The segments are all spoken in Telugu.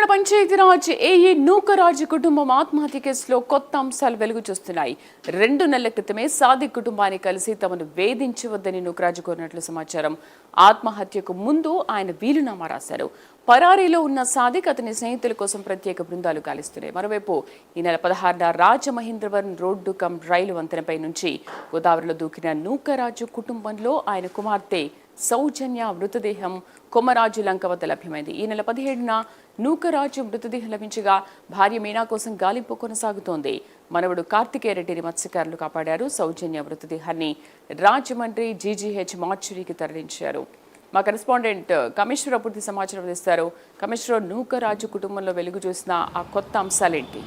కాకినాడ పంచాయతీరాజ్ ఏఈ నూకరాజు కుటుంబం ఆత్మహత్య కేసులో కొత్త అంశాలు వెలుగు చూస్తున్నాయి. 2 నెలల క్రితమే సాదిక్ కుటుంబాన్ని కలిసి తమను వేధించవద్దని నూకరాజు కోరినట్లు సమాచారం. ఆత్మహత్యకు ముందు ఆయన వీలునామా రాశారు. పరారీలో ఉన్న సాదిక్ అతని స్నేహితుల కోసం ప్రత్యేక బృందాలు గాలిస్తున్నాయి. మరోవైపు ఈ నెల 16న రాజమహేంద్రవరం రోడ్డు కమ్ రైలు వంతెనపై నుంచి గోదావరిలో దూకిన నూకరాజు కుటుంబంలో ఆయన కుమార్తె సౌజన్య మృతదేహం కొమరాజు లంక వద్ద లభ్యమైంది. ఈ నెల 17న నూకరాజు మృతదేహం లభించగా భార్య మీనా కోసం గాలింపు కొనసాగుతోంది. మనవడు కార్తికేయరెడ్డిని మత్స్యకారులు కాపాడారు. సౌజన్య మృతదేహాన్ని రాజమండ్రి జీజీహెచ్ మార్చురీకి తరలించారు. మా కరెస్పాండెంట్ కమిషనర్ పూర్తి సమాచారం ఇస్తారు. కమిషనర్, నూకరాజు కుటుంబంలో వెలుగు చూసిన ఆ కొత్త అంశాలేంటి?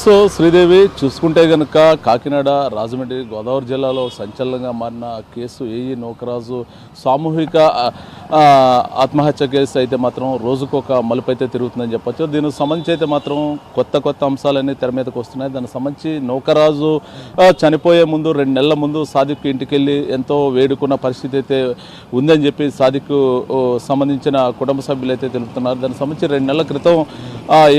సో శ్రీదేవి, చూసుకుంటే కనుక కాకినాడ రాజమండ్రి గోదావరి జిల్లాలో సంచలనంగా మారిన కేసు ఏఈ నూకరాజు సామూహిక ఆత్మహత్య కేసు అయితే మాత్రం రోజుకొక మలుపు అయితే తిరుగుతుందని చెప్పొచ్చు. దీనికి సంబంధించి అయితే మాత్రం కొత్త అంశాలన్నీ తెర మీదకి వస్తున్నాయి. దానికి సంబంధించి నూకరాజు చనిపోయే ముందు 2 నెలల ముందు సాదిక్ ఇంటికి వెళ్ళి ఎంతో వేడుకున్న పరిస్థితి అయితే ఉందని చెప్పి సాదిక్ సంబంధించిన కుటుంబ సభ్యులు అయితే తెలుపుతున్నారు. దానికి సంబంధించి 2 నెలల క్రితం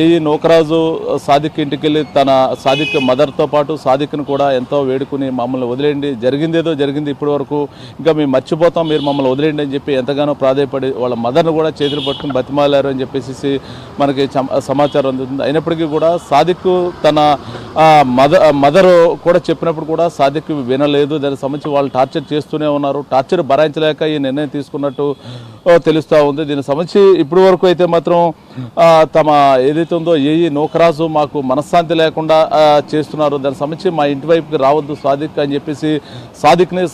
ఏఈ నూకరాజు సాదిక్ ఇంటికి వెళ్ళి తన సాదిక్ మదర్తో పాటు సాదిక్ను కూడా ఎంతో వేడుకుని మమ్మల్ని వదిలేయండి, జరిగిందేదో జరిగింది, ఇప్పటి వరకు ఇంకా మేము మర్చిపోతాం, మీరు మమ్మల్ని వదిలేయండి అని చెప్పి ఎంతగానో ప్రాధాయపడి వాళ్ళ మదర్ను కూడా చేతులు పట్టుకుని బతిమాలారు అని చెప్పేసి మనకి సమాచారం అందుతుంది. అయినప్పటికీ కూడా సాదిక్ తన మదర్ కూడా చెప్పినప్పుడు కూడా సాదిక్ వినలేదు. దానికి సంబంధించి వాళ్ళు టార్చర్ చేస్తూనే ఉన్నారు. టార్చర్ భరాయించలేక ఈ నిర్ణయం తీసుకున్నట్టు తెలుస్తూ ఉంది. దీనికి సంబంధించి ఇప్పటి వరకు అయితే మాత్రం తమ ఏదైతే ఉందో ఏఈ నూకరాజు మాకు మనశ్శాంతి లేకుండా చేస్తున్నారు, దానికి సంబంధించి మా ఇంటి వైపుకి రావద్దు సాదిక్ అని చెప్పేసి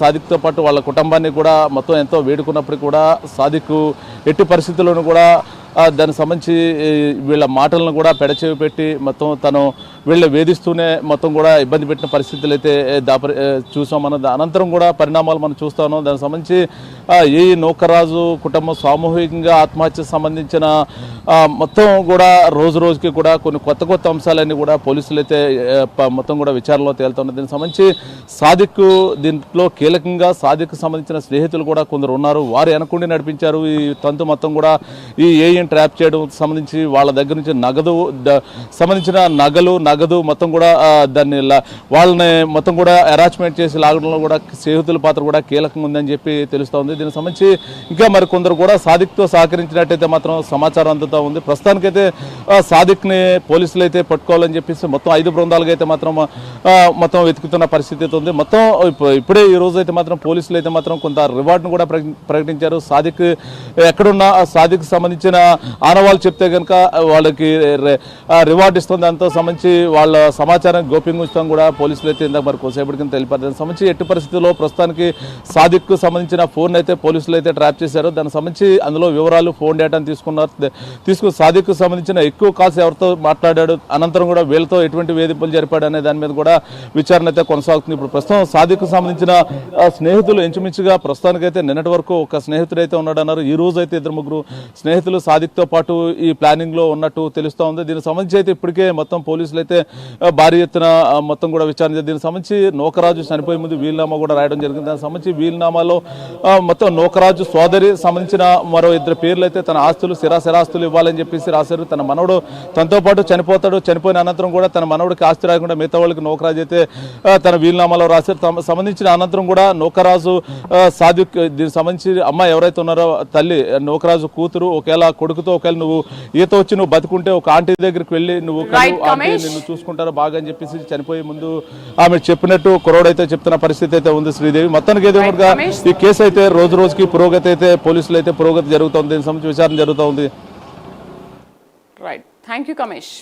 సాదిక్తో పాటు వాళ్ళ కుటుంబాన్ని కూడా మొత్తం ఎంతో వేడుకున్నప్పటికీ కూడా సాదిక్ ఎట్టి పరిస్థితుల్లోనూ కూడా దానికి సంబంధించి వీళ్ళ మాటలను కూడా పెడచెవి పెట్టి మొత్తం తను వీళ్ళు వేధిస్తూనే మొత్తం కూడా ఇబ్బంది పెట్టిన పరిస్థితులు అయితే చూసామన్నది. అనంతరం కూడా పరిణామాలు మనం చూస్తాను. దానికి సంబంధించి ఏఈ నూకరాజు కుటుంబం సామూహికంగా ఆత్మహత్యకు సంబంధించిన మొత్తం కూడా రోజుకి కూడా కొన్ని కొత్త అంశాలన్నీ కూడా పోలీసులు అయితే మొత్తం కూడా విచారణలో తేలుతున్నారు. దీనికి సంబంధించి సాదిక్ దీంట్లో కీలకంగా సాదిక్ సంబంధించిన స్నేహితులు కూడా కొందరు ఉన్నారు. వారు వెనకుండి నడిపించారు ఈ తంతు మొత్తం కూడా. ఈ ఏఈని ట్రాప్ చేయడం సంబంధించి వాళ్ళ దగ్గర నుంచి సంబంధించిన నగదు మొత్తం కూడా దాన్ని వాళ్ళని మొత్తం కూడా అరాచ్మెంట్ చేసి లాగడంలో కూడా స్నేహితుల పాత్ర కూడా కీలకంగా ఉందని చెప్పి తెలుస్తోంది. దీనికి సంబంధించి ఇంకా మరి కొందరు కూడా సాదిక్తో సహకరించినట్టయితే మాత్రం సమాచారం అందుతూ ఉంది. ప్రస్తుతానికైతే సాదిక్ని పోలీసులు అయితే పట్టుకోవాలని చెప్పేసి మొత్తం 5 బృందాలుగా అయితే మాత్రం మొత్తం వెతుకుతున్న పరిస్థితి ఉంది. మొత్తం ఇప్పుడే ఈ రోజు అయితే మాత్రం పోలీసులు అయితే మాత్రం కొంత రివార్డును కూడా ప్రకటించారు. సాదిక్ ఎక్కడున్నా సాదిక్ సంబంధించిన ఆనవాళ్ళు చెప్తే కనుక వాళ్ళకి రివార్డు ఇస్తుంది. దాంతో సంబంధించి వాళ్ళ సమాచారం గోప్యంగా ఉంచుతాం కూడా పోలీసులు అయితే ఇందాక మరి కొద్దిసేపటి కింద తెలిపారు. దానికి సంబంధించి ఎట్టి పరిస్థితుల్లో ప్రస్తుతానికి సాదిక్ సంబంధించిన ఫోన్ అయితే పోలీసులు అయితే ట్రాప్ చేశారు. దానికి సంబంధించి అందులో వివరాలు, ఫోన్ డేటాను తీసుకుని సాదిక్ సంబంధించిన ఎక్కువ కాల్స్ ఎవరితో మాట్లాడాడు, అనంతరం కూడా వీళ్ళతో ఎటువంటి వేధింపులు జరిపాడు అనే దాని మీద కూడా విచారణ అయితే కొనసాగుతుంది. ఇప్పుడు ప్రస్తుతం సాదిక్ సంబంధించిన స్నేహితులు ఇంచుమించుగా ప్రస్తుతానికైతే నిన్నటి వరకు ఒక స్నేహితుడు అయితే ఉన్నాడన్నారు. ఈ రోజు అయితే 2-3 స్నేహితులు సాదిక్తో పాటు ఈ ప్లానింగ్లో ఉన్నట్టు తెలుస్తూ ఉంది. దీనికి సంబంధించి అయితే ఇప్పటికే మొత్తం పోలీసులు అయితే భారీ ఎత్తున మొత్తం కూడా విచారణ. దీనికి సంబంధించి నూకరాజు చనిపోయే ముందు వీలునామా కూడా రాయడం జరిగింది. దానికి సంబంధించి వీలునామాలో మొత్తం నూకరాజు సోదరి సంబంధించిన మరో 2 పేర్లు అయితే తన ఆస్తులు స్థిరాస్తులు ఇవ్వాలని చెప్పేసి రాశారు. తన మనవడు తనతో పాటు చనిపోతాడు, చనిపోయిన అనంతరం కూడా తన మనవడికి ఆస్తి రాకుండా మిగతా వాళ్ళకి నూకరాజు అయితే తన వీలునామాలో రాశారు. సంబంధించిన అనంతరం కూడా నూకరాజు సాదిక్ దీనికి సంబంధించి అమ్మాయి ఎవరైతే ఉన్నారో తల్లి నూకరాజు కూతురు ఒకవేళ కొడుకుతో ఒకవేళ నువ్వు ఈత వచ్చి నువ్వు బతుకుంటే ఒక ఆంటీ దగ్గరికి వెళ్ళి నువ్వు ఆంటీ నిన్ను చూసుకుంటారు బాగా అని చెప్పేసి చనిపోయే ముందు ఆమె చెప్పినట్టు కురవడైతే చెప్తున్న పరిస్థితి అయితే ఉంది. శ్రీదేవి, మొత్తానికి ఏదో ఈ కేసు అయితే రోజుకి పురోగతి అయితే పోలీసులు అయితే పురోగతి జరుగుతుంది. దీనికి సంబంధించి విచారణ జరుగుతూ ఉంది. Right, thank you Kamesh.